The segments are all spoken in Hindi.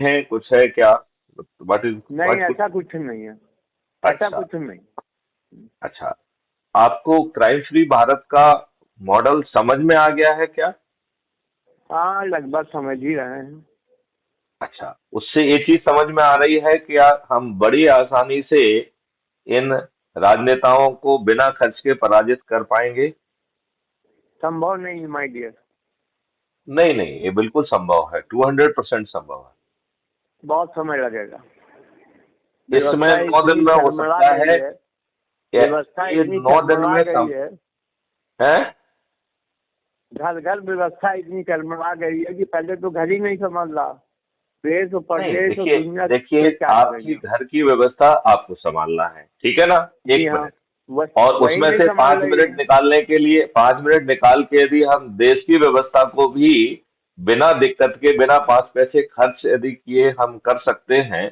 है, कुछ है क्या? व्हाट इज नहीं, व्हाट कुछ? ऐसा कुछ नहीं है। ऐसा अच्छा। कुछ नहीं। अच्छा, आपको क्राइम फ्री भारत का मॉडल समझ में आ गया है क्या? हाँ, लगभग समझ ही रहे हैं। अच्छा, उससे एक चीज समझ में आ रही है कि हम बड़ी आसानी से इन राजनेताओं को बिना खर्च के पराजित कर पाएंगे। संभव नहीं माय डियर। नहीं नहीं, ये बिल्कुल संभव है, 200% संभव है। बहुत समय लगेगा। इस समय व्यवस्था 9 दिन इतनी में हो चरमरा सकता गई है। है। ये व्यवस्था ये इतनी 9 दिन चरमरा में गई है। है। घर घर व्यवस्था इतनी चरमरा गई है कि पहले तो घर ही नहीं संभल रहा। देश और नहीं, प्रदेश और देखिए दुनिया देखिए, से क्या आपकी करेंगे। घर की व्यवस्था आपको संभालना है, ठीक है ना? जी एक हाँ। मिनट। और वही उसमें नहीं से संभल पांच रही मिनट है। निकालने के लिए, 5 मिनट निकाल के यदि हम देश की व्यवस्था को भी बिना दिक्कत के, बिना 5 पैसे खर्च यदि किए हम कर सकते हैं,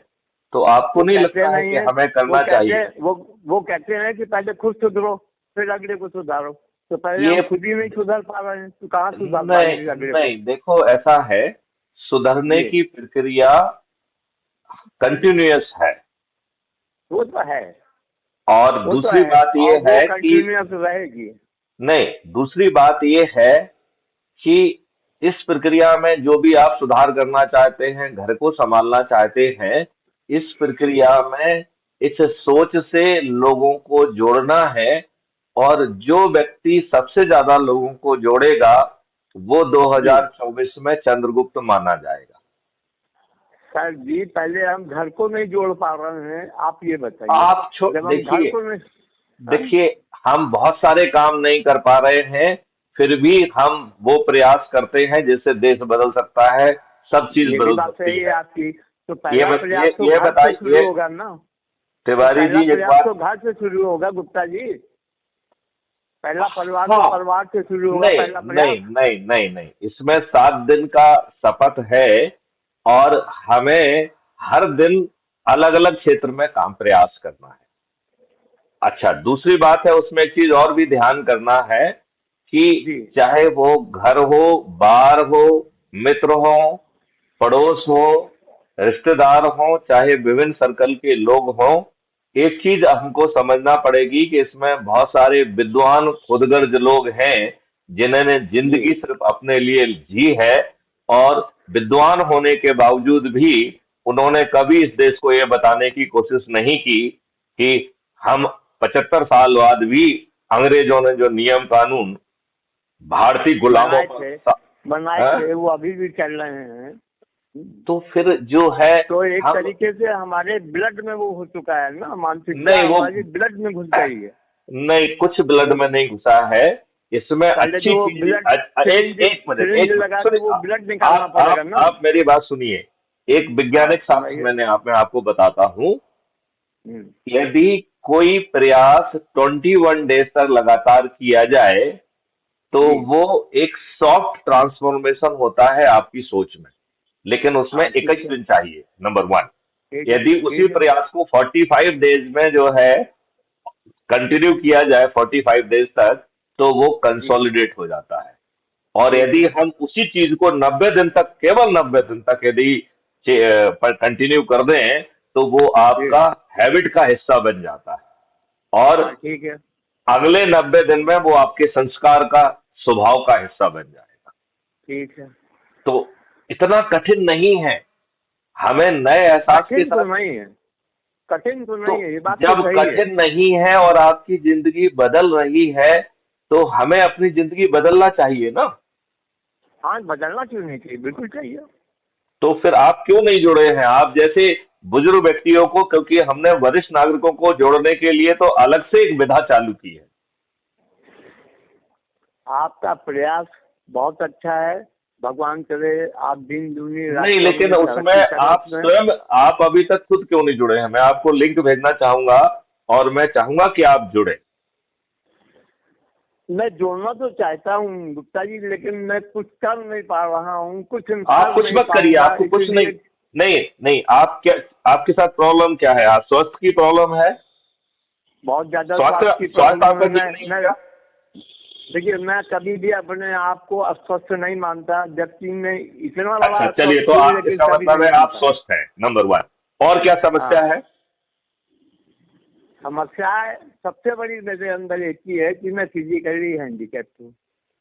तो आपको वो नहीं कहते लगता है नहीं कि है। हमें वो करना कहते चाहिए? हैं वो कहते हैं कि पहले खुद सुधरो, फिर अगले को सुधारो। तो पहले हम ये खुद ही नहीं सुधर पा रहे हैं, तो कहाँ सुधार नहीं पाएंगे अगले को। नहीं, देखो ऐसा है, सुधरने जी। की प्रक्रिया कंटिन्यूअस है। वो तो है। और वो तो दूसरी है बात और ये वो है कि कंटिन्यूअस रहेगी। नहीं, दूसरी बात ये है कि इस प्रक्रिया में जो भी आप सुधार करना चाहते हैं, घर को संभालना चाहते हैं, इस प्रक्रिया में इस सोच से लोगों को जोड़ना है। और जो व्यक्ति सबसे ज्यादा लोगों को जोड़ेगा, वो जी 2024 में चंद्रगुप्त माना जाएगा। सर जी, पहले हम घर को नहीं जोड़ पा रहे हैं, आप ये बताइए। आप छो जब हम घर देखिए को नहीं। हाँ? देखिए, हम बहुत सारे काम नहीं कर पा रहे हैं, फिर भी हम वो प्रयास करते हैं जिससे देश बदल सकता है, सब चीज ये भी बदल बात सकती सही है है। आपकी। तो पहला प्रयास तो ये घर से बताइए शुरू होगा ना। तो तिवारी पहला जी, एक प्रयास बात। तो घर से शुरू होगा गुप्ता जी। पहला परिवार तो हाँ। परिवार से शुरू होगा नहीं पहला नहीं प्रयास। नहीं नहीं नहीं, इसमें 7 दिन का शपथ है। और हमें हर दिन अलग अलग क्षेत्र में काम प्रयास करना है। अच्छा, दूसरी बात है, उसमें एक चीज और भी ध्यान करना है कि जी चाहे वो घर हो, बार हो, मित्र हो, पड़ोस हो, रिश्तेदार हो, चाहे विभिन्न सर्कल के लोग हों, एक चीज हमको समझना पड़ेगी कि इसमें बहुत सारे विद्वान खुदगर्ज लोग हैं जिन्होंने जी। जिंदगी सिर्फ अपने लिए जी है। और विद्वान होने के बावजूद भी उन्होंने कभी इस देश को यह बताने की कोशिश नहीं की कि हम 75 साल बाद भी अंग्रेजों ने जो नियम कानून भारतीय गुलामों बनाए पर थे। बनाए हैं? थे, वो अभी भी चल रहे हैं। तो फिर जो है, तो एक हम तरीके से हमारे ब्लड में वो हो चुका है ना, मानसिकता नहीं वो हमारी ब्लड में घुस गई है। नहीं, कुछ ब्लड में नहीं घुसा है। इसमें पहले अच्छी जो चीज, ब्लड एक सिरिंज एक मिनट, सिरिंज एक मिनट लगा के सुनिए। वो ब्लड निकालना पड़ेगा ना। आप मेरी बात सुनिए। एक हाँ, वैज्ञानिक शास्त्र सुनाइए। मैं आपको बताता हूँ। हम्म। यदि कोई प्रयास 21 डेज तक लगातार किया जाए, तो जी वो एक सॉफ्ट ट्रांसफॉर्मेशन होता है आपकी सोच में। लेकिन उसमें हाँ, ठीक 21 है। दिन चाहिए, नंबर 1। ठीक है। यदि उसी ठीक है। प्रयास को 45 डेज में जो है कंटिन्यू किया जाए, 45 डेज तक, तो वो जी कंसोलिडेट हो जाता है। और ठीक यदि है। हम उसी चीज को 90 दिन तक, केवल 90 दिन तक यदि पर कंटिन्यू कर दें, तो वो जी आपका हैबिट का हिस्सा बन जाता है। और हाँ, ठीक है। अगले 90 दिन में वो आपके संस्कार का, स्वभाव का हिस्सा बन जाएगा। ठीक है। तो इतना कठिन नहीं है। हमें नए एहसास के कठिन तो साथ। नहीं है। कठिन तो तो नहीं है, ये बात तो जब सही है। कठिन नहीं है और आपकी जिंदगी बदल रही है, तो हमें अपनी जिंदगी बदलना चाहिए ना। हाँ, बदलना क्यों नहीं चाहिए, बिल्कुल चाहिए। तो फिर आप क्यों नहीं जुड़े हैं? आप जैसे बुजुर्ग व्यक्तियों को, क्योंकि हमने वरिष्ठ नागरिकों को जोड़ने के लिए तो अलग से एक विधा चालू की है। आपका प्रयास बहुत अच्छा है। भगवान करे आप दिन दूनी रात नहीं, लेकिन चौगुनी उसमें तरक्की करें आप उसमें। स्वयं, आप अभी तक खुद क्यों नहीं जुड़े हैं? मैं आपको लिंक भेजना चाहूंगा, और मैं चाहूंगा कि आप जुड़े। मैं जोड़ना तो चाहता हूँ गुप्ता जी, लेकिन मैं कुछ कर नहीं पा रहा हूँ, कुछ आप कर कुछ नहीं मत करिए, पाऊंगा, आपको कुछ नहीं। इसीलिए। नहीं नहीं, आप क्या, आपके साथ प्रॉब्लम क्या है? आप स्वास्थ्य की प्रॉब्लम है? बहुत ज्यादा स्वास्थ्य स्वास्थ्य की स्वास्थ्य प्रॉब्लम आपका है। ठीक नहीं है क्या? देखिए, मैं कभी भी अपने आप को अस्वस्थ नहीं मानता, जबकि मैं इतना बड़ा अच्छा चलिए, अस्वस्थ तो हूँ, आप, लेकिन इसका कभी मतलब नहीं है आप मानता। स्वस्थ हैं, नंबर 1। और क्या समस्या हाँ, है? समस्या सबसे बड़ी मेरे अंदर एक ही है कि मैं फिजिकली हैंडीकैप हूँ,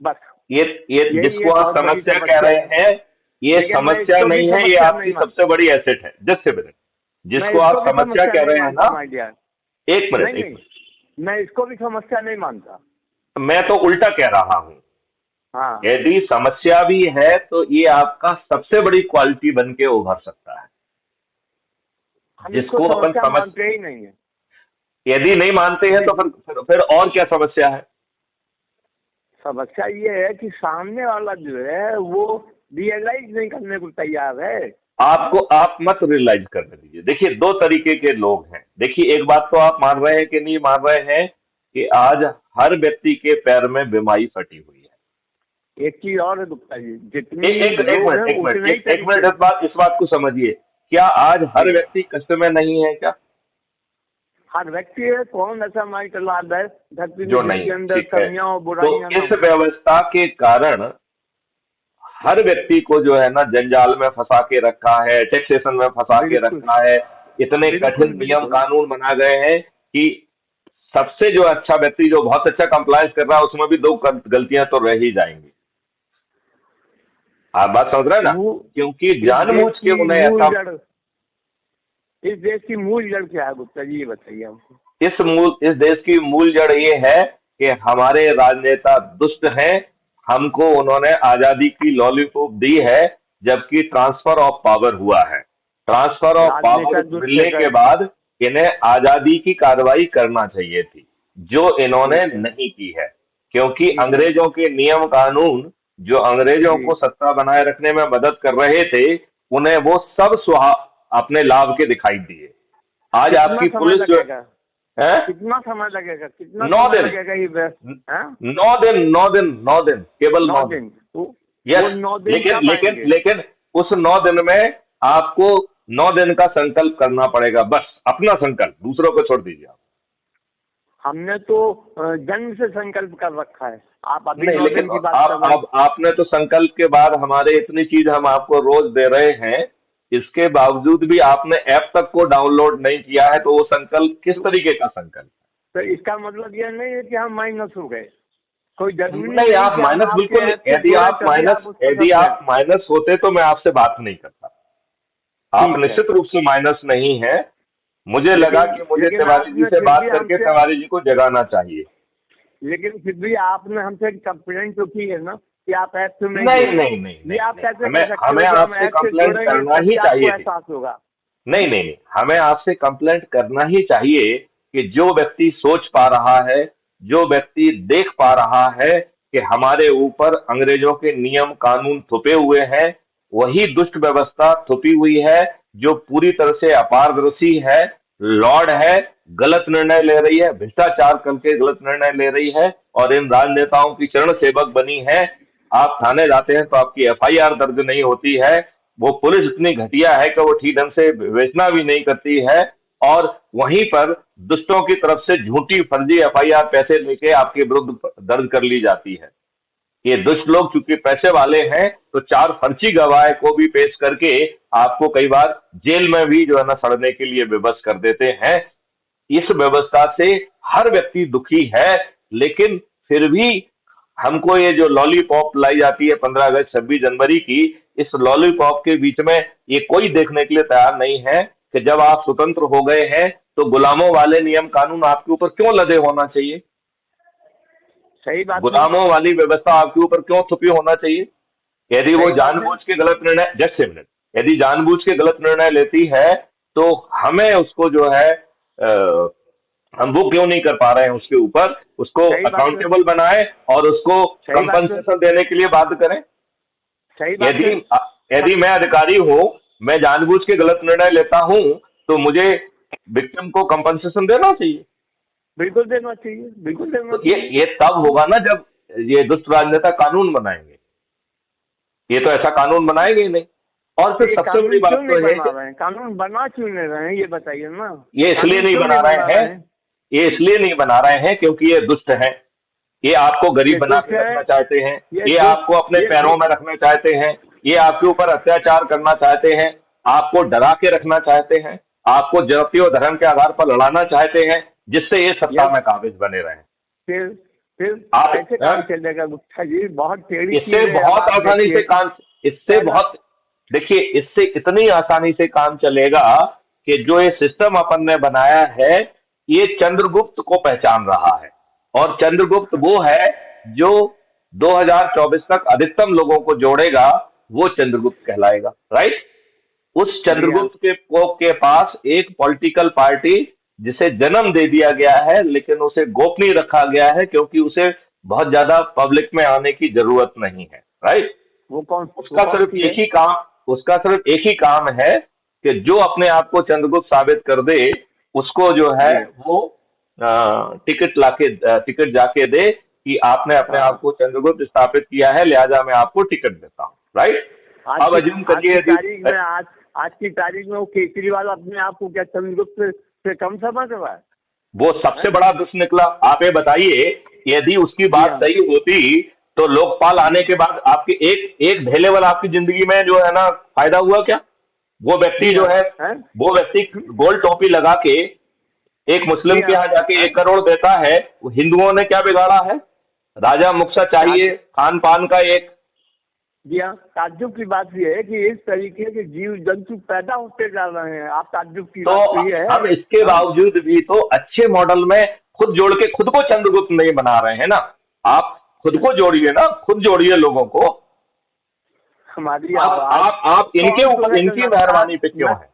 बस। ये यही जिसको एक आप बहुत बड़ी समस्या कह समस्या रहे है, हैं, ये लेकिन मैं समस्या इसको भी नहीं है, ये समस्या नहीं आपकी सबसे मानता। बड़ी एसेट है। जस्ट ए मिनट, मैं जिसको इसको आप भी समस्या समस्या कह नहीं रहे हैं मानता, ना, माय डियर। एक मिनट नहीं एक नहीं, मिनट, मैं इसको भी समस्या नहीं मानता। मैं तो उल्टा कह रहा हूं। हाँ, यदि समस्या भी है तो ये आपका सबसे बड़ी क्वालिटी बन के उभर सकता है, हम इसको जिसको अपन समस्या समझ। मानते ही नहीं है। यदि नहीं मानते हैं तो फिर और क्या समस्या है? समस्या ये है कि सामने वाला जो है वो रियलाइज नहीं करने को तैयार है। आपको, आप मत रियलाइज करने दीजिए। देखिए, दो तरीके के लोग हैं। देखिए, एक बात तो आप मान रहे हैं कि नहीं मान रहे हैं कि आज हर व्यक्ति के पैर में बीमारी फटी हुई है। एक चीज और है गुप्ता जी, जितनी एक लोग मिनट हैं एक मिनट उतने ही एक मिनट, तरीके। इस बात को समझिए। क्या आज हर जी, व्यक्ति कष्ट में नहीं है क्या? हर व्यक्ति है, कौन ऐसा माइक लाद है धरती में जो नहीं जिसके है, अंदर ठीक है। कमियां और तो बुराइयां ना इस हो। व्यवस्था के कारण हर व्यक्ति को जो है ना जंजाल में फंसा के रखा है, टैक्सेशन में फंसा के बिल्कुल रखा है। इतने बिल्कुल कठिन नियम बिल्कुल। कानून बना गए हैं कि सबसे जो अच्छा व्यक्ति जो बहुत अच्छा कंप्लायंस कर रहा है, उसमें भी दो गलतियां तो रह ही जाएंगी। आप बात समझ रहे हैं ना? क्योंकि इस देश जानबूझ के की उन्हें मूल ऐसा, जड़, इस देश की मूल जड़ क्या है गुप्ता जी, ये बताइए हमको। इस देश की मूल जड़ ये है कि हमारे राजनेता दुष्ट हैं। हमको उन्होंने आजादी की लॉलीपॉप दी है, जबकि ट्रांसफर ऑफ पावर हुआ है। ट्रांसफर ऑफ पावर राजनेता दुष्ट है मिलने के सर। बाद इन्हें आजादी की कार्रवाई करना चाहिए थी, जो इन्होंने ठीक है। नहीं की है। क्योंकि ठीक है। अंग्रेजों के नियम कानून जो अंग्रेजों जी। को सत्ता बनाए रखने में मदद कर रहे थे, उन्हें वो सब अपने लाभ के दिखाई दिए। आज कितना आपकी समय पुलिस जो लगेगा? है, कितना समय लगेगा? कितना 9 समय दिन, लगेगा ये हाँ? 9 दिन, 9 दिन, 9 दिन, केवल 9 9 दिन। दिन वो यस। 9 दिन लेकिन कब लेकिन आएंगे? लेकिन उस 9 दिन में आपको 9 दिन का संकल्प करना पड़ेगा, बस अपना संकल्प, दूसरों को छोड़ दीजिए आप। हमने तो जन्म से संकल्प कर रखा है, आप अभी नहीं, 9 लेकिन दिन की बात कर रहे हैं। आपने तो संकल्प के बाद हमारे इतनी चीज हम आपको रोज दे रहे हैं, इसके बावजूद भी आपने ऐप तक को डाउनलोड नहीं किया है, तो वो संकल्प किस तरीके का संकल्प? तो इसका मतलब ये नहीं है कि हम माइनस हो गए। कोई जरूरी नहीं, नहीं आप कि हम माइनस आपके बिल्कुल, ऐप से जुड़े तभी आप उसको यदि समझें। आप माइनस होते तो मैं आपसे बात नहीं करता। आप ठीक है। निश्चित रूप से माइनस नहीं है। मुझे लगा लेकिन कि मुझे लेकिन तिवारी जी आपने से फिर बात भी करके हमसे तिवारी जी को जगाना चाहिए। लेकिन फिर भी आपने हमसे कंप्लेंट तो की है ना कि आप ऐप से नहीं नहीं जुड़े। नहीं नहीं ये नहीं आप नहीं, कैसे हमें कर सकते हो हमें कि हम आपसे ऐप से कंप्लेंट जुड़ेंगे करना तभी ही आपको चाहिए थी। एहसास होगा। नहीं नहीं नहीं, हमें आपसे कंप्लेंट करना ही चाहिए कि जो व्यक्ति सोच पा रहा है, जो व्यक्ति देख पा रहा है कि हमारे ऊपर अंग्रेजों के नियम कानून थोपे हुए हैं, वही दुष्ट व्यवस्था थोपी हुई है जो पूरी तरह से अपारदर्शी है, लॉर्ड है, गलत निर्णय ले रही है, भ्रष्टाचार करके गलत निर्णय ले रही है और इन राजनेताओं की चरण सेवक बनी है। आप थाने जाते हैं तो आपकी एफआईआर दर्ज नहीं होती है। वो पुलिस इतनी घटिया है कि वो ठीक ढंग से विवेचना भी नहीं करती है, और वहीं पर दुष्टों की तरफ से झूठी फर्जी एफआईआर पैसे लेके आपके विरुद्ध दर्ज कर ली जाती है। ये दुष्ट लोग चूंकि पैसे वाले हैं, तो 4 फर्जी गवाह को भी पेश करके आपको कई बार जेल में भी जो है ना सड़ने के लिए विवश कर देते हैं। इस व्यवस्था से हर व्यक्ति दुखी है, लेकिन फिर भी हमको ये जो लॉलीपॉप लाई जाती है 15 अगस्त 26 जनवरी की, इस लॉलीपॉप के बीच में ये कोई देखने के लिए तैयार नहीं है कि जब आप स्वतंत्र हो गए हैं तो गुलामों वाले नियम कानून आपके ऊपर क्यों लदे होना चाहिए? सही बात है। गुलामों वाली व्यवस्था आपके ऊपर क्यों थुपी होना चाहिए? यदि वो सही बात है। जानबूझ के गलत निर्णय, जस्ट ए मिनट, यदि जानबूझ के गलत निर्णय लेती है तो हमें उसको जो है हम वो क्यों नहीं कर पा रहे हैं उसके ऊपर, उसको सही बात है। अकाउंटेबल बनाए और उसको सही बात है। कंपनसेशन देने के लिए बाध्य करें। सही बात यदि है। यदि मैं अधिकारी हूं, मैं जानबूझ के गलत निर्णय लेता हूं, तो मुझे विक्टिम को कंपनसेशन देना चाहिए। बिल्कुल देना चाहिए, बिल्कुल देना तो ये चाहिए। ये तब होगा ना जब ये दुष्ट राजनेता कानून बनाएंगे। ये तो ऐसा कानून बनाएंगे ही नहीं। और तो फिर ये सबसे बड़ी कानून क्यों बात नहीं तो है बना कि रहे हैं? कानून बना क्यों नहीं रहे हैं, ये बताइए ना। ये इसलिए कानून नहीं क्यों बना नहीं रहे बना हैं, रहे हैं? ये इसलिए नहीं बना रहे हैं क्योंकि ये दुष्ट हैं। ये आपको गरीब ये बना दुख के है, रखना चाहते हैं, ये ये दुख, आपको अपने ये पैरों दुख। में रखना चाहते हैं, ये आपके ऊपर अत्याचार करना चाहते हैं, आपको डरा के रखना चाहते हैं, आपको जाति और धर्म के आधार पर लड़ाना चाहते हैं, जिससे ये सत्ता यस। में काबिज बने रहें। फिर फिर आप कैसे काम चलेगा गुप्ता जी? बहुत टेढ़ी इससे चीज है। अब बहुत आप आसानी से देखिए, काम, इससे पहला- बहुत, देखिए इससे इतनी आसानी से काम चलेगा कि जो ये सिस्टम अपन ने बनाया है, ये चंद्रगुप्त को पहचान रहा है, और चंद्रगुप्त वो है जो 2024 तक अधिकतम लोगों को जोड़ेगा, वो चंद्रगुप्त कहलाएगा, राइट। उस जी हाँ। चंद्रगुप्त के पास एक पॉलिटिकल पार्टी, जिसे जन्म दे दिया गया है लेकिन उसे गोपनीय रखा गया है, क्योंकि उसे बहुत ज्यादा पब्लिक में आने की जरूरत नहीं है, राइट। वो कौन उसका सिर्फ सी है? एक ही काम उसका सिर्फ एक ही काम है कि जो अपने आप को चंद्रगुप्त साबित कर दे, उसको जो है जी। वो टिकट जाके दे कि आपने अपने हाँ। आप को चंद्रगुप्त स्थापित किया है, लिहाजा मैं आपको टिकट देता हूँ, राइट। अब अज्यूम आज करिए की यदि तारीख में आज की तारीख में वो केजरीवाल अपने आप को क्या चंद्रगुप्त से कम समझ रहा है? वो सबसे बड़ा दुष्ट निकला। आप ये बताइए, यदि उसकी बात हाँ। सही होती तो लोकपाल आने के बाद आपके एक एक ढेले वाला आपकी जिंदगी में जो है ना फायदा हुआ क्या? वो व्यक्ति जो है, हैं? वो व्यक्ति गोल टोपी लगा के एक मुस्लिम के यहाँ जाके 1 करोड़ देता है, वो हिंदुओं ने क्या बिगाड़ा है? राजा मुक्सा चाहिए, खान पान का एक। जी हाँ। ताज्जुब की बात यह है कि इस तरीके के जीव जंतु पैदा होते जा रहे हैं। आप ताज्जुब की तो बात तो ये है। हम इसके बावजूद भी तो अच्छे मॉडल में खुद जोड़ के खुद को चंद्रगुप्त नहीं बना रहे हैं ना। आप खुद को जोड़िए ना, खुद जोड़िए लोगों को। हमारी आप आवाज आप इनके कौन ऊपर, सुने? इनकी मेहरबानी पे क्यों है?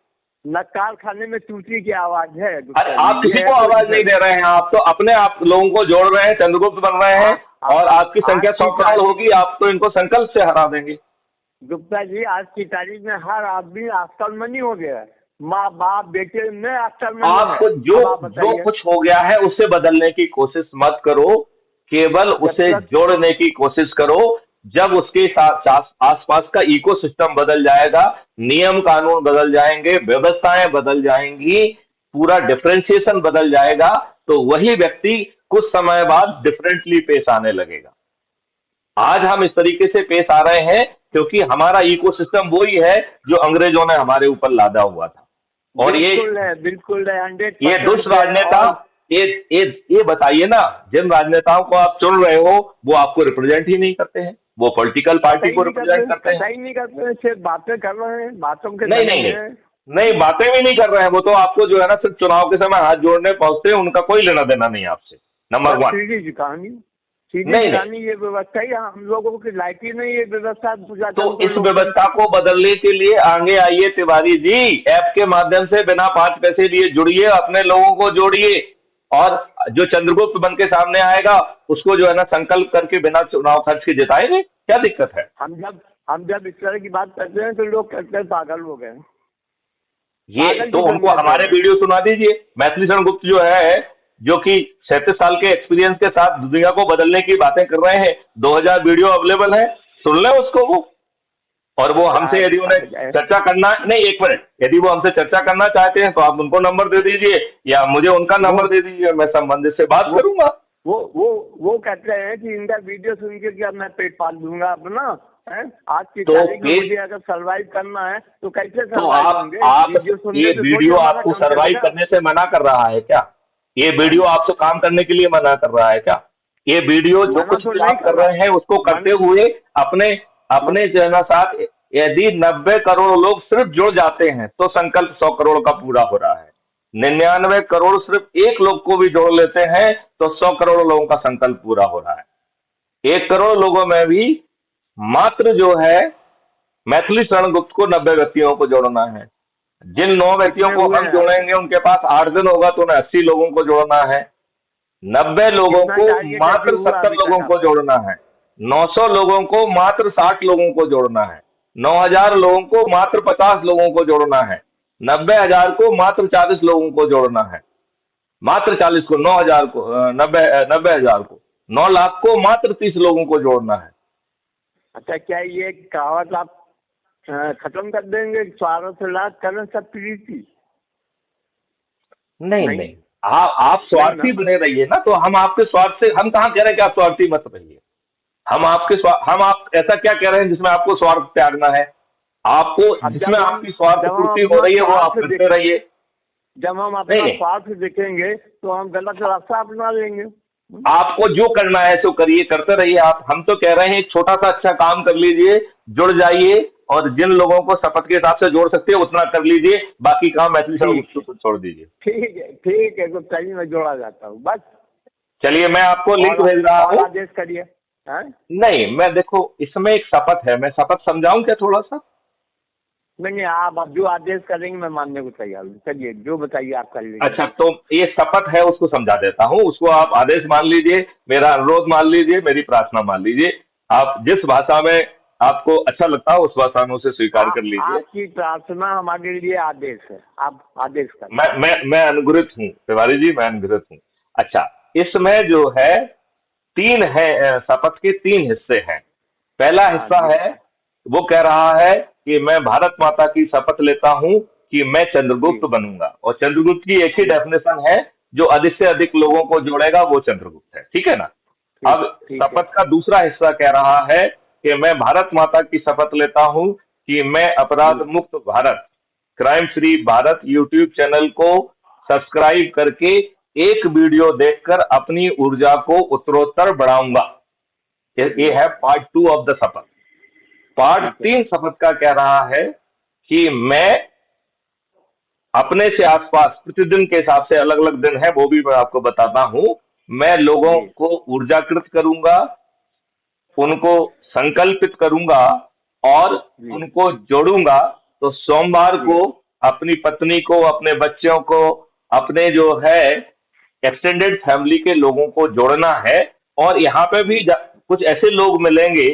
नक्काल खाने में टूटी की आवाज है। अरे आप किसी को आवाज नहीं दे रहे हैं, आप तो अपने आप लोगों को जोड़ रहे हैं, चंद्रगुप्त बन रहे हैं, और आपकी संख्या 100 करोड़ होगी, आप तो इनको संकल्प से हरा देंगे। गुप्ता जी, आज की तारीख में हर आदमी आस्कलमनी हो गया है। माँ बाप बेटे में आस्कलमनी है। आपको जो कुछ हो गया है उसे बदलने की कोशिश मत करो, केवल उसे जोड़ने की कोशिश करो। जब उसके साथ आसपास का इकोसिस्टम बदल जाएगा, नियम कानून बदल जाएंगे, व्यवस्थाएं बदल जाएंगी, पूरा डिफरेंशिएशन बदल जाएगा, तो वही व्यक्ति कुछ समय बाद डिफरेंटली पेश आने लगेगा। आज हम इस तरीके से पेश आ रहे हैं क्योंकि हमारा इकोसिस्टम वही है जो अंग्रेजों ने हमारे ऊपर लादा हुआ था। और बिल्कुल है 100%। ये दुष्ट राजनेता, ये बताइए ना, जिन राजनेताओं को आप चुन रहे हो वो आपको रिप्रेजेंट ही नहीं करते हैं, वो पॉलिटिकल पार्टी को रिप्रेजेंट करते हैं। नहीं करते हैं, सिर्फ बातें कर रहे हैं, बातों के नहीं, बातें भी नहीं कर रहे हैं। वो तो आपको जो है ना सिर्फ चुनाव के समय हाथ जोड़ने पहुंचते हैं, उनका कोई लेना देना नहीं आपसे। नंबर 1 सीधी कहानी ये व्यवस्था ही हम लोगों की लायकी नहीं, ये व्यवस्था। तो इस व्यवस्था को बदलने के लिए आगे आइए तिवारी जी, ऐप के माध्यम से बिना 5 पैसे लिए जुड़िए, अपने लोगों को जोड़िए, और जो चंद्रगुप्त बन के सामने आएगा उसको जो है ना संकल्प करके बिना चुनाव खर्च के जिताएंगे। क्या दिक्कत है? हम जब इस तरह की बात करते हैं तो लोग कहते हैं पागल हो गए। ये तो उनको हमारे वीडियो सुना दीजिए। मैथिली शरण गुप्त जो है, जो कि 37 साल के एक्सपीरियंस के साथ दुनिया को बदलने की बातें कर रहे हैं, 2000 वीडियो अवेलेबल है, सुन लें उसको वो। और वो हमसे यदि उन्हें चर्चा करना, नहीं 1 मिनट, यदि वो हमसे चर्चा करना चाहते हैं तो आप उनको नंबर दे दीजिए या मुझे उनका नंबर दे दीजिए, मैं संबंधित से बात करूंगा। वो कहते हैं कि इनका वीडियो सुन के क्या मैं पेट पाल दूंगा अपना है? आज की तो तारीख में मुझे अगर सर्वाइव करना है तो कैसे तो आप ये वीडियो आपको सर्वाइव करने से मना कर रहा है क्या? ये वीडियो आपसे काम करने के लिए मना कर रहा है क्या? ये वीडियो जो कुछ भी आप कर रहे हैं उसको करते हुए अपने जो है ना साथ, यदि 90 करोड़ लोग सिर्फ जुड़ जाते हैं तो संकल्प 100 करोड़ का पूरा हो रहा है। 99 करोड़ सिर्फ एक लोग को भी जोड़ लेते हैं तो 100 करोड़ लोगों का संकल्प पूरा हो रहा है। 1 करोड़ लोगों में भी मात्र जो है मैथिली शरण गुप्त को 90 व्यक्तियों को जोड़ना है। जिन 9 व्यक्तियों को हम जोड़ेंगे उनके पास 8 दिन होगा तो उन्हें 80 लोगों को जोड़ना है। 90 लोगों को मात्र 70 लोगों को जोड़ना है। 900 लोगों को मात्र 60 लोगों को जोड़ना है। 9000 लोगों को मात्र 50 लोगों को जोड़ना है। 90,000 को मात्र 40 लोगों को जोड़ना है। मात्र 40 को, 9000 को, 90,000 को, 9 लाख को मात्र 30 लोगों को जोड़ना है। अच्छा, क्या ये कहावत आप खत्म कर देंगे? 4 लाख करें सब प्रीति? नहीं, आप स्वार्थी बने रहिए ना, तो हम आपके स्वार्थ से, हम कहाँ कह रहे हैं कि आप स्वार्थी मत रहिए। हम आप ऐसा क्या कह रहे हैं जिसमें आपको स्वार्थ त्यागना है? आपको अब जिसमें आपकी स्वार्थ पूर्ति हो रही है वो आप करते रहिए। जब हम अपना नहीं, स्वार्थ देखेंगे तो हम गलत रास्ता अपना लेंगे। आपको जो करना है सो करिए, करते रहिए आप। हम तो कह रहे हैं एक छोटा सा अच्छा काम कर लीजिए, जुड़ जाइए, और जिन लोगों को शपथ के हिसाब से जोड़ सकते हैं उतना कर लीजिए, बाकी काम मैथिली ठीक सड़क को छोड़ दीजिए। ठीक है, तो चलिए मैं जोड़ा जाता हूँ बस। चलिए, मैं आपको लिंक भेज रहा और हूँ। आदेश करिए। हाँ? नहीं, मैं देखो इसमें एक शपथ है, मैं शपथ समझाऊं क्या थोड़ा सा? नहीं, आप अब जो आदेश करेंगे मैं मानने को तैयार हूँ। चलिए जो बताइए आप कर लीजिए। अच्छा, तो ये शपथ है उसको समझा देता हूँ, उसको आप आदेश मान लीजिए, मेरा अनुरोध मान लीजिए, मेरी प्रार्थना मान लीजिए। आप जिस भाषा में आपको अच्छा लगता है उस भाषा में उसे स्वीकार कर लीजिए। आपकी प्रार्थना हमारे लिए आदेश है, आप आदेश करें। मैं अनुग्रहित हूँ तिवारी जी, मैं अनुग्रहित हूँ। अच्छा, इसमें जो है तीन है, शपथ के तीन हिस्से हैं। पहला हिस्सा है, वो कह रहा है कि मैं भारत माता की शपथ लेता हूं कि मैं चंद्रगुप्त बनूंगा, और चंद्रगुप्त की एक ही डेफिनेशन है, जो अधिक से अधिक लोगों को जोड़ेगा वो चंद्रगुप्त है, ठीक है ना? अब शपथ का दूसरा हिस्सा कह रहा है कि मैं भारत माता की शपथ लेता हूं कि मैं अपराध मुक्त Bharat, crime free Bharat YouTube channel को सब्सक्राइब करके एक वीडियो देखकर अपनी ऊर्जा को उत्तरोत्तर बढ़ाऊंगा। ये है पार्ट 2 ऑफ द शपथ। पार्ट 3 शपथ का कह रहा है कि मैं अपने से आसपास, प्रतिदिन के हिसाब से अलग अलग दिन है वो भी मैं आपको बताता हूं, मैं लोगों को ऊर्जाकृत करूंगा, उनको संकल्पित करूंगा और उनको जोड़ूंगा। तो सोमवार को अपनी पत्नी को, अपने बच्चों को, अपने जो है एक्सटेंडेड फैमिली के लोगों को जोड़ना है। और यहाँ पे भी कुछ ऐसे लोग मिलेंगे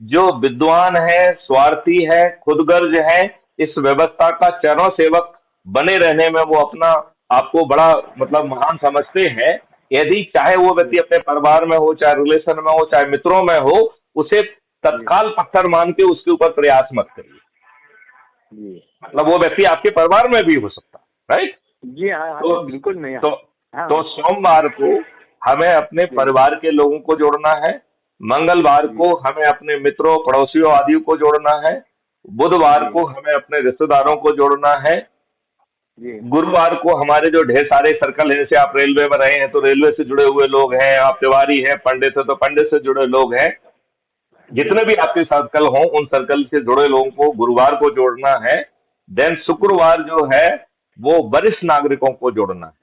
जो विद्वान है, स्वार्थी है, खुदगर्ज है, इस व्यवस्था का चरण सेवक बने रहने में वो अपना आपको बड़ा मतलब महान समझते हैं। यदि चाहे वो व्यक्ति अपने परिवार में हो, चाहे रिलेशन में हो, चाहे मित्रों में हो, उसे तत्काल पत्थर मान के उसके ऊपर प्रयास मत करिए। मतलब वो व्यक्ति आपके परिवार में भी हो सकता है, राइट? जी हाँ, बिल्कुल नहीं। तो सोमवार को हमें अपने परिवार के लोगों को जोड़ना है, मंगलवार को हमें अपने मित्रों, पड़ोसियों आदि को जोड़ना है, बुधवार को हमें अपने रिश्तेदारों को जोड़ना है, गुरुवार को हमारे जो ढेर सारे सर्कल है, जैसे आप रेलवे में रहे हैं तो रेलवे से जुड़े हुए लोग हैं, आप तिवारी हैं, पंडित है तो पंडित से जुड़े लोग हैं, जितने भी आपके सर्कल हों उन सर्कल से जुड़े लोगों को गुरुवार को जोड़ना है। देन शुक्रवार जो है वो वरिष्ठ नागरिकों को जोड़ना है,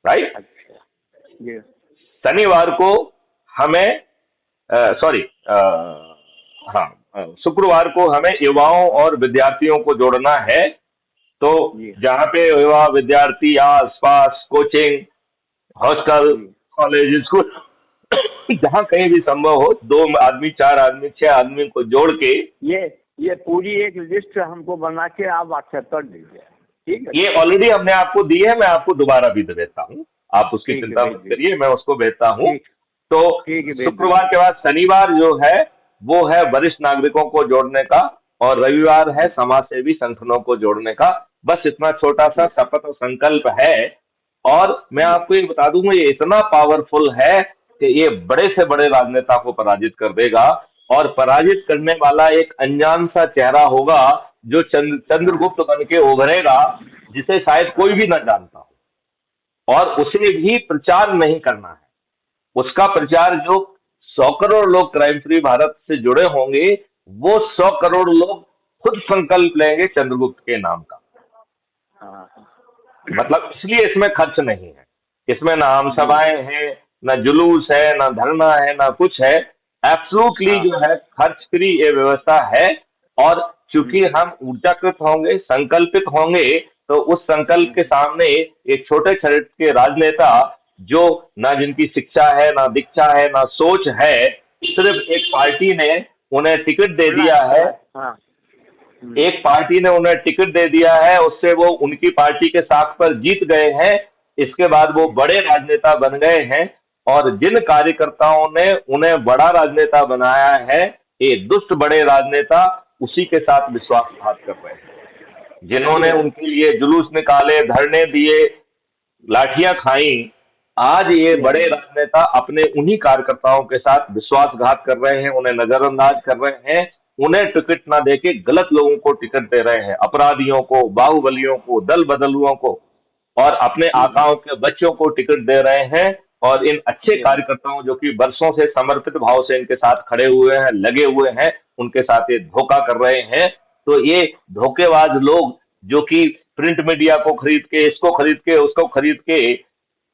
राइट? शनिवार को हमें शुक्रवार को हमें युवाओं और विद्यार्थियों को जोड़ना है। तो जहाँ पे युवा, विद्यार्थी, आस पास, कोचिंग, हॉस्टल, कॉलेज, स्कूल, जहाँ कहीं भी संभव हो, 2 आदमी, 4 आदमी, 6 आदमी को जोड़ के ये पूरी एक लिस्ट हमको बना के आप व्हाट्सएप कर दीजिए, ठीक है? ये ऑलरेडी हमने आपको दी है, मैं आपको दोबारा भी दे देता हूँ, आप उसकी चिंता मत करिए, मैं उसको भेजता हूँ। तो शुक्रवार के बाद शनिवार जो है वो है वरिष्ठ नागरिकों को जोड़ने का, और रविवार है समाज सेवी संगठनों को जोड़ने का। बस इतना छोटा सा शपथ और संकल्प है। और मैं आपको ये बता दूंगा, ये इतना पावरफुल है कि ये बड़े से बड़े राजनेता को पराजित कर देगा, और पराजित करने वाला एक अनजान सा चेहरा होगा जो चंद्रगुप्त बन के उभरेगा, जिसे शायद कोई भी न जानता हो, और उसे भी प्रचार नहीं करना है। उसका प्रचार जो 100 करोड़ लोग क्राइम फ्री भारत से जुड़े होंगे, वो 100 करोड़ लोग खुद संकल्प लेंगे चंद्रगुप्त के नाम का। मतलब इसलिए इसमें खर्च नहीं है, इसमें ना आम सभाएं हैं, ना जुलूस है, ना धरना है, ना कुछ है। एब्सोल्युटली जो है खर्च फ्री ये व्यवस्था है। और चूंकि हम ऊर्जाकृत होंगे, संकल्पित होंगे, तो उस संकल्प के सामने एक छोटे छोटे के राजनेता, जो ना जिनकी शिक्षा है, ना दीक्षा है, ना सोच है, सिर्फ एक पार्टी ने उन्हें टिकट दे दिया है, एक पार्टी ने उन्हें टिकट दे दिया है, उससे वो उनकी पार्टी के साथ पर जीत गए हैं। इसके बाद वो बड़े राजनेता बन गए हैं, और जिन कार्यकर्ताओं ने उन्हें बड़ा राजनेता बनाया है, ये दुष्ट बड़े राजनेता उसी के साथ विश्वासघात कर रहे हैं। जिन्होंने उनके लिए जुलूस निकाले, धरने दिए, लाठियां खाई, आज ये बड़े राजनेता अपने उन्हीं कार्यकर्ताओं के साथ विश्वासघात कर रहे हैं, उन्हें नजरअंदाज कर रहे हैं, उन्हें टिकट ना देके गलत लोगों को टिकट दे रहे हैं, अपराधियों को, बाहुबलियों को, दल बदलुओं को, और अपने आकाओं के बच्चों को टिकट दे रहे हैं। और इन अच्छे कार्यकर्ताओं जो कि वर्षों से समर्पित भाव से इनके साथ खड़े हुए हैं, लगे हुए हैं, उनके साथ ये धोखा कर रहे हैं। तो ये धोखेबाज लोग जो कि प्रिंट मीडिया को खरीद के, इसको खरीद के, उसको खरीद के,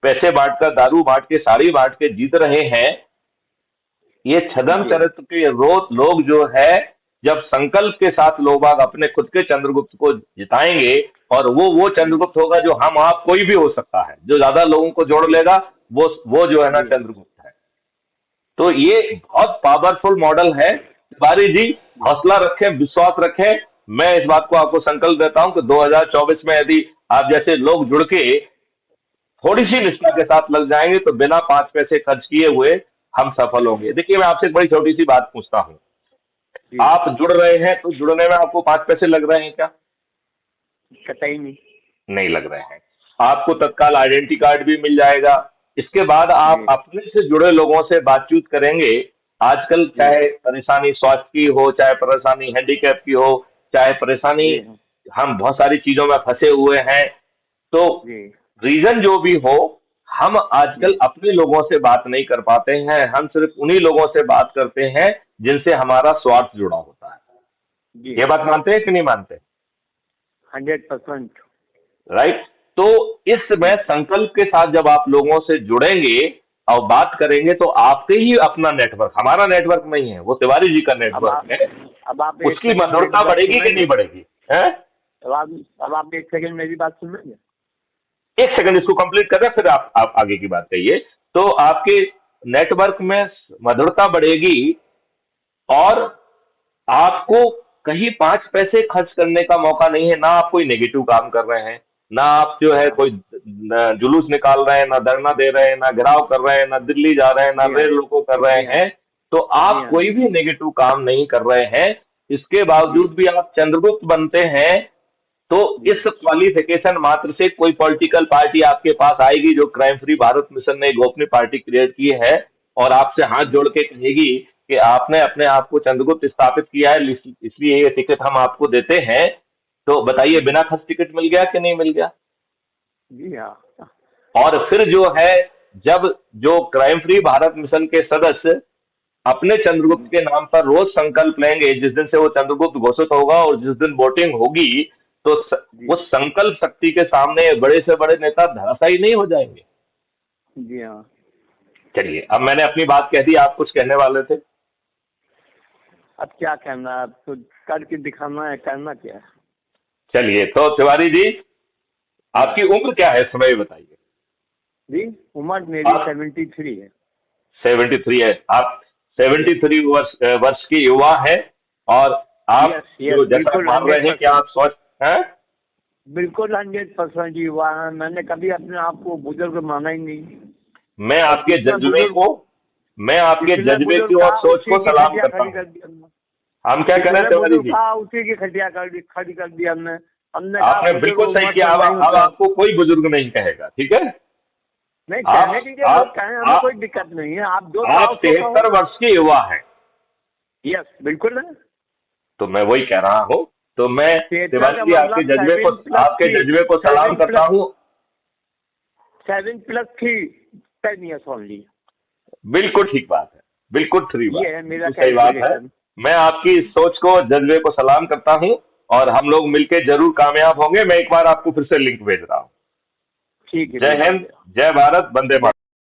पैसे बांटकर, दारू बांट के, साड़ी बांट के जीत रहे हैं, ये छद्म चरित्र के लोग जो है, जब संकल्प के साथ लोग बाग अपने खुद के चंद्रगुप्त को जिताएंगे, और वो चंद्रगुप्त होगा जो हम आप कोई भी हो सकता है, जो ज्यादा लोगों को जोड़ लेगा, वो जो है ना चंद्रगुप्त है। तो ये बहुत पावरफुल मॉडल है। तिवारी जी, हौसला रखें, विश्वास रखें। मैं इस बात को आपको संकल्प देता हूं कि 2024 में यदि आप जैसे लोग जुड़ के थोड़ी सी निष्ठा के साथ लग जाएंगे तो बिना 5 पैसे खर्च किए हुए हम सफल होंगे। देखिए, मैं आपसे एक बड़ी छोटी सी बात पूछता हूं, आप जुड़ रहे हैं तो जुड़ने में आपको 5 पैसे लग रहे हैं क्या? कतई नहीं, नहीं लग रहे हैं। आपको तत्काल आइडेंटिटी कार्ड भी मिल जाएगा। इसके बाद आप अपने से जुड़े लोगों से बातचीत करेंगे। आजकल चाहे परेशानी स्वास्थ्य की हो, चाहे परेशानी हैंडीकैप की हो, चाहे परेशानी, हम बहुत सारी चीजों में फंसे हुए हैं, तो रीजन जो भी हो, हम आजकल अपने लोगों से बात नहीं कर पाते हैं। हम सिर्फ उन्हीं लोगों से बात करते हैं जिनसे हमारा स्वार्थ जुड़ा होता है। ये बात मानते हैं कि नहीं मानते? 100%। राइट। तो इसमें संकल्प के साथ जब आप लोगों से जुड़ेंगे और बात करेंगे तो आपके ही अपना नेटवर्क, हमारा नेटवर्क नहीं है, वो तिवारी जी का नेटवर्क है। अब आप उसकी मधुरता बढ़ेगी कि नहीं बढ़ेगी? है? अब आप 1 सेकंड मेरी बात सुन लेंगे? 1 सेकंड इसको कंप्लीट कर रहे हैं, फिर आप आगे की बात कहिए। तो आपके नेटवर्क में मधुरता बढ़ेगी और आपको कहीं 5 पैसे खर्च करने का मौका नहीं है। ना आप कोई नेगेटिव काम कर रहे हैं, ना आप जो है कोई जुलूस निकाल रहे हैं, ना धरना दे रहे हैं, ना घेराव कर रहे हैं, ना दिल्ली जा रहे हैं, ना रेल रोको कर रहे हैं। तो आप कोई भी नेगेटिव काम नहीं कर रहे हैं। इसके बावजूद भी आप चंद्रगुप्त बनते हैं। तो इस क्वालिफिकेशन मात्र से कोई पॉलिटिकल पार्टी आपके पास आएगी जो क्राइम फ्री भारत मिशन ने गोपनीय पार्टी क्रिएट की है और आपसे हाथ जोड़ के कहेगी कि आपने अपने आप को चंद्रगुप्त स्थापित किया है, इसलिए ये टिकट हम आपको देते हैं। तो बताइए, बिना खर्च टिकट मिल गया कि नहीं मिल गया? जी हाँ। और फिर जो है, जब जो क्राइम फ्री भारत मिशन के सदस्य अपने चंद्रगुप्त के नाम पर रोज संकल्प लेंगे, जिस दिन से वो चंद्रगुप्त घोषित होगा और जिस दिन वोटिंग होगी, तो उस संकल्प शक्ति के सामने बड़े से बड़े नेता धराशायी नहीं हो जाएंगे। जी हाँ। चलिए, अब मैंने अपनी बात कह दी, आप कुछ कहने वाले थे। अब क्या कहना है, अब तो करके दिखाना है, करना क्या है। चलिए, तो तिवारी जी, आपकी उम्र क्या है, समय बताइए। जी, उम्र मेरी 73 है। 73 है। आप 73 वर्ष की युवा है और आप जो जैसा मान रहे हैं कि आप सोच हैं, बिल्कुल 100% युवा है। मैंने कभी अपने आप को बुजुर्ग माना ही नहीं। मैं आपके जज्बे की और सोच को सलाम करता हूँ। हम क्या करें तिवारी जी? उसी की खटिया खड़ी कर दी हमने। आपने बिल्कुल सही किया। अब आपको कोई बुजुर्ग नहीं कहेगा, ठीक है? नहीं, कहने की हमें कोई दिक्कत नहीं है। आप 73 वर्ष की युवा है। यस, बिल्कुल है। तो मैं वही कह रहा हूँ। तो मैं तिवारी जी आपके जज्बे को सलाम करता हूँ। 7 + 3 10 years ओनली। बिल्कुल ठीक बात है, बिल्कुल ठीक बात, ये है मेरा सही बात है। मैं आपकी सोच को, जज्बे को सलाम करता हूँ और हम लोग मिलकर जरूर कामयाब होंगे। मैं एक बार आपको फिर से लिंक भेज रहा हूँ। ठीक है। जय हिंद, जय भारत, वंदे मातरम।